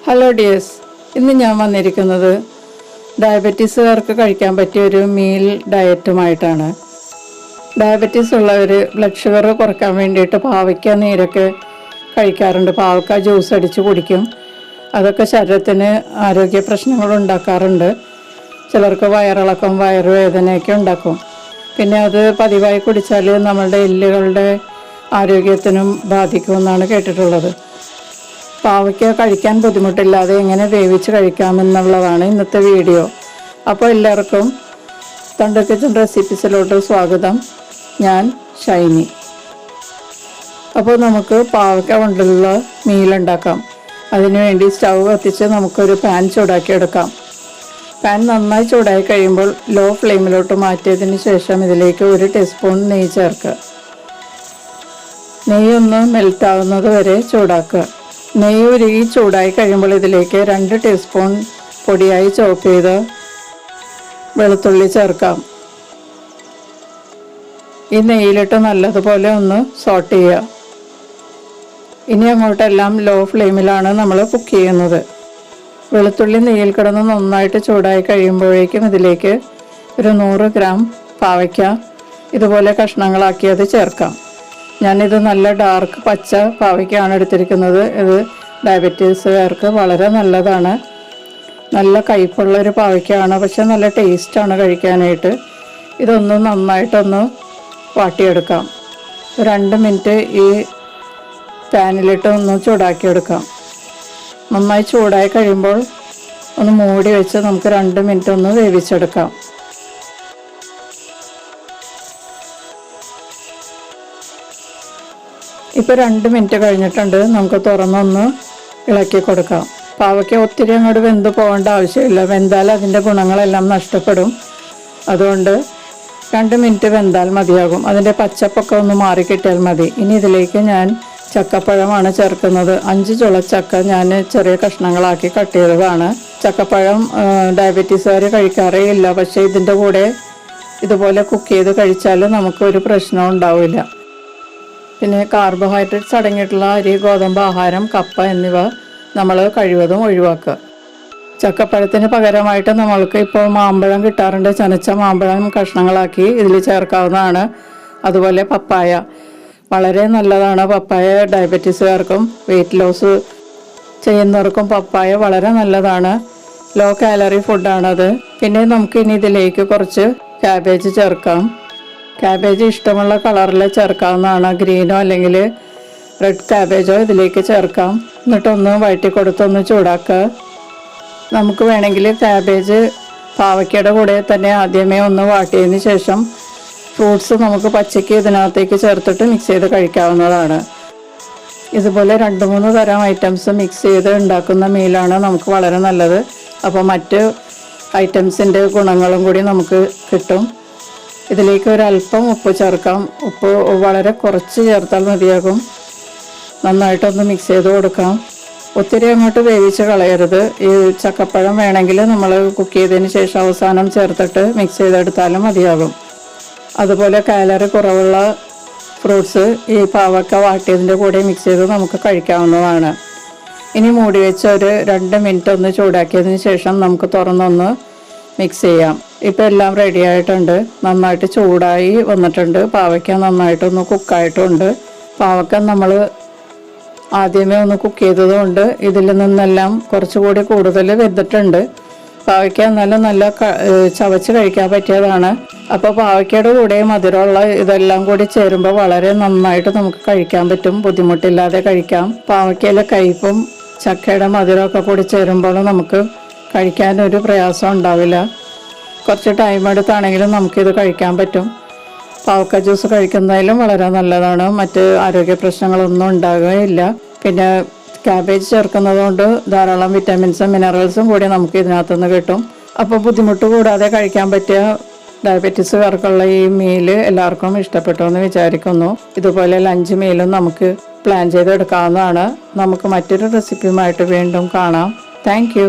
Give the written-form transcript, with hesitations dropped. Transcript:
Hello dears, ഇന്ന് ഞാൻ വന്നിരിക്കുന്നത് ഡയബറ്റീസുകാർക്ക് കഴിക്കാൻ പറ്റിയ ഒരു മീൽ ഡയറ്റുമായിട്ടാണ്. ഡയബറ്റീസ് ഉള്ളവർ ബ്ലഡ് ഷുഗർ കുറയ്ക്കാൻ വേണ്ടിയിട്ട് പാവയ്ക്ക നീരൊക്കെ കഴിക്കാറുണ്ട്. പാവയ്ക്ക ജ്യൂസ് അടിച്ച് കുടിക്കും. അതൊക്കെ ശരീരത്തിന് ആരോഗ്യ പ്രശ്നങ്ങൾ ഉണ്ടാക്കാറുണ്ട്. ചിലർക്ക് വയറിളക്കം, വയറുവേദനയൊക്കെ ഉണ്ടാക്കും. പിന്നെ അത് പതിവായി കുടിച്ചാൽ നമ്മളുടെ എല്ലുകളുടെ ആരോഗ്യത്തിനും ബാധിക്കുമെന്നാണ് കേട്ടിട്ടുള്ളത്. പാവയ്ക്ക കഴിക്കാൻ ബുദ്ധിമുട്ടില്ലാതെ എങ്ങനെ വേവിച്ച് കഴിക്കാമെന്നുള്ളതാണ് ഇന്നത്തെ വീഡിയോ. അപ്പോൾ എല്ലാവർക്കും തണ്ട കിച്ചൻ റെസിപ്പീസിലോട്ട് സ്വാഗതം. ഞാൻ ഷൈനി. അപ്പോൾ നമുക്ക് പാവയ്ക്ക കൊണ്ടുള്ള മീലുണ്ടാക്കാം. അതിനുവേണ്ടി സ്റ്റൗ കത്തിച്ച് നമുക്കൊരു പാൻ ചൂടാക്കിയെടുക്കാം. പാൻ നന്നായി ചൂടായി കഴിയുമ്പോൾ ലോ ഫ്ലെയിമിലോട്ട് മാറ്റിയതിന് ശേഷം ഇതിലേക്ക് 1 ടീസ്പൂൺ നെയ്യ് ചേർക്കുക. നെയ്യൊന്ന് മെൽറ്റാവുന്നത് വരെ ചൂടാക്കുക. നെയ്യ് ഉരുകി ചൂടായി കഴിയുമ്പോൾ ഇതിലേക്ക് 2 ടീസ്പൂൺ പൊടിയായി ചോപ്പ് ചെയ്ത് വെളുത്തുള്ളി ചേർക്കാം. ഈ നെയ്യിലിട്ട് നല്ലതുപോലെ ഒന്ന് സോട്ട് ചെയ്യുക. ഇനി അങ്ങോട്ടെല്ലാം ലോ ഫ്ലെയിമിലാണ് നമ്മൾ കുക്ക് ചെയ്യുന്നത്. വെളുത്തുള്ളി നെയ്യിൽ കിടന്ന് നന്നായിട്ട് ചൂടായി കഴിയുമ്പോഴേക്കും ഇതിലേക്ക് ഒരു 100 ഗ്രാം പാവയ്ക്ക ഇതുപോലെ കഷ്ണങ്ങളാക്കിയത് ചേർക്കാം. ഞാനിത് നല്ല ഡാർക്ക് പച്ച പാവയ്ക്കാണ് എടുത്തിരിക്കുന്നത്. ഇത് ഡയബറ്റീസുകാർക്ക് വളരെ നല്ലതാണ്. നല്ല കയ്പുള്ളൊരു പാവയ്ക്കാണ്, പക്ഷെ നല്ല ടേസ്റ്റാണ് കഴിക്കാനായിട്ട്. ഇതൊന്ന് നന്നായിട്ടൊന്ന് വാട്ടിയെടുക്കാം. 2 മിനിറ്റ് ഈ പാനിലിട്ട് ഒന്ന് ചൂടാക്കിയെടുക്കാം. നന്നായി ചൂടായി കഴിയുമ്പോൾ ഒന്ന് മൂടി വെച്ച് നമുക്ക് 2 മിനിറ്റ് ഒന്ന് വേവിച്ചെടുക്കാം. ഇപ്പോൾ 2 മിനിറ്റ് കഴിഞ്ഞിട്ടുണ്ട്. നമുക്ക് തുറന്നൊന്ന് ഇളക്കി കൊടുക്കാം. പാവയ്ക്ക ഒത്തിരി അങ്ങോട്ട് വെന്ത് പോകേണ്ട ആവശ്യമില്ല. വെന്താൽ അതിൻ്റെ ഗുണങ്ങളെല്ലാം നഷ്ടപ്പെടും. അതുകൊണ്ട് 2 മിനിറ്റ് വെന്താൽ മതിയാകും. അതിൻ്റെ പച്ചപ്പൊക്കെ ഒന്ന് മാറിക്കിട്ടിയാൽ മതി. ഇനി ഇതിലേക്ക് ഞാൻ ചക്കപ്പഴമാണ് ചേർക്കുന്നത്. 5 ചുളച്ചക്ക ഞാൻ ചെറിയ കഷ്ണങ്ങളാക്കി കട്ട് ചെയ്തതാണ്. ചക്കപ്പഴം ഡയബറ്റീസുകാർ കഴിക്കാറേ ഇല്ല, പക്ഷേ ഇതിൻ്റെ കൂടെ ഇതുപോലെ കുക്ക് ചെയ്ത് കഴിച്ചാൽ നമുക്കൊരു പ്രശ്നവും ഉണ്ടാവില്ല. പിന്നെ കാർബോഹൈഡ്രേറ്റ്സ് അടങ്ങിയിട്ടുള്ള അരി, ഗോതമ്പ് ആഹാരം, കപ്പ എന്നിവ നമ്മൾ കഴിവതും ഒഴിവാക്കുക. ചക്കപ്പഴത്തിന് പകരമായിട്ട് നമ്മൾക്ക് ഇപ്പോൾ മാമ്പഴം കിട്ടാറുണ്ട്. ചനച്ച മാമ്പഴം കഷ്ണങ്ങളാക്കി ഇതിൽ ചേർക്കാവുന്നതാണ്. അതുപോലെ പപ്പായ വളരെ നല്ലതാണ്. പപ്പായ ഡയബറ്റീസുകാർക്കും വെയിറ്റ് ലോസ് ചെയ്യുന്നവർക്കും പപ്പായ വളരെ നല്ലതാണ്. ലോ കാലറി ഫുഡാണത്. പിന്നെ നമുക്ക് ഇനി ഇതിലേക്ക് കുറച്ച് ക്യാബേജ് ചേർക്കാം. ക്യാബേജ് ഇഷ്ടമുള്ള കളറിൽ ചേർക്കാവുന്നതാണ്. ഗ്രീനോ അല്ലെങ്കിൽ റെഡ് ക്യാബേജോ ഇതിലേക്ക് ചേർക്കാം. എന്നിട്ടൊന്ന് വഴറ്റി കൊടുത്തൊന്ന് ചൂടാക്കുക. നമുക്ക് വേണമെങ്കിൽ ക്യാബേജ് പാവയ്ക്കയുടെ കൂടെ തന്നെ ആദ്യമേ ഒന്ന് വാട്ടിയതിന് ശേഷം ഫ്രൂട്ട്സ് നമുക്ക് പച്ചയ്ക്ക് ഇതിനകത്തേക്ക് ചേർത്തിട്ട് മിക്സ് ചെയ്ത് കഴിക്കാവുന്നതാണ്. ഇതുപോലെ 2-3 തരം ഐറ്റംസ് മിക്സ് ചെയ്ത് ഉണ്ടാക്കുന്ന മീലാണ് നമുക്ക് വളരെ നല്ലത്. അപ്പോൾ മറ്റ് ഐറ്റംസിൻ്റെ ഗുണങ്ങളും കൂടി നമുക്ക് കിട്ടും. ഇതിലേക്ക് ഒരല്പം ഉപ്പ് ചേർക്കാം. ഉപ്പ് വളരെ കുറച്ച് ചേർത്താൽ മതിയാകും. നന്നായിട്ടൊന്ന് മിക്സ് ചെയ്ത് കൊടുക്കാം. ഒത്തിരി അങ്ങോട്ട് വേവിച്ച് കളയരുത്. ഈ ചക്കപ്പഴം വേണമെങ്കിൽ നമ്മൾ കുക്ക് ചെയ്തതിന് ശേഷം അവസാനം ചേർത്തിട്ട് മിക്സ് ചെയ്തെടുത്താലും മതിയാകും. അതുപോലെ കാലറി കുറവുള്ള ഫ്രൂട്ട്സ് ഈ പാവയ്ക്ക വാട്ടിയതിൻ്റെ കൂടെ മിക്സ് ചെയ്ത് നമുക്ക് കഴിക്കാവുന്നതാണ്. ഇനി മൂടി വെച്ച് ഒരു 2 മിനിറ്റ് ഒന്ന് ചൂടാക്കിയതിന് ശേഷം നമുക്ക് തുറന്നൊന്ന് മിക്സ് ചെയ്യാം. ഇപ്പോൾ എല്ലാം റെഡി ആയിട്ടുണ്ട്. നന്നായിട്ട് ചൂടായി വന്നിട്ടുണ്ട്. പാവയ്ക്ക നന്നായിട്ടൊന്ന് കുക്കായിട്ടുണ്ട്. പാവയ്ക്ക നമ്മൾ ആദ്യമേ ഒന്ന് കുക്ക് ചെയ്തതുകൊണ്ട് ഇതിൽ നിന്നെല്ലാം കുറച്ചുകൂടി കൂടുതൽ വെന്തിട്ടുണ്ട്. പാവയ്ക്ക എന്നാലും നല്ല ചവച്ച് കഴിക്കാൻ പറ്റിയതാണ്. അപ്പോൾ പാവയ്ക്കയുടെ കൂടെ മധുരമുള്ള ഇതെല്ലാം കൂടി ചേരുമ്പോൾ വളരെ നന്നായിട്ട് നമുക്ക് കഴിക്കാൻ പറ്റും. ബുദ്ധിമുട്ടില്ലാതെ കഴിക്കാം. പാവയ്ക്കയിലെ കയ്പും ചക്കയുടെ മധുരമൊക്കെ കൂടി ചേരുമ്പോൾ നമുക്ക് കഴിക്കാനൊരു പ്രയാസം ഉണ്ടാവില്ല. കുറച്ച് ടൈം എടുത്താണെങ്കിലും നമുക്കിത് കഴിക്കാൻ പറ്റും. പാവയ്ക്ക ജ്യൂസ് കഴിക്കുന്നതിലും വളരെ നല്ലതാണ്. മറ്റ് ആരോഗ്യ പ്രശ്നങ്ങളൊന്നും ഉണ്ടാകുകയില്ല. പിന്നെ ക്യാബേജ് ചേർക്കുന്നത് കൊണ്ട് ധാരാളം വിറ്റാമിൻസും മിനറൽസും കൂടി നമുക്ക് ഇതിനകത്തുനിന്ന് കിട്ടും. അപ്പോൾ ബുദ്ധിമുട്ട് കൂടാതെ കഴിക്കാൻ പറ്റിയ ഡയബറ്റീസുകാർക്കുള്ള ഈ മീല് എല്ലാവർക്കും ഇഷ്ടപ്പെട്ടു എന്ന് വിചാരിക്കുന്നു. ഇതുപോലെ ലഞ്ച് മീലും നമുക്ക് പ്ലാൻ ചെയ്തെടുക്കാവുന്നതാണ്. നമുക്ക് മറ്റൊരു റെസിപ്പിയുമായിട്ട് വീണ്ടും കാണാം. താങ്ക്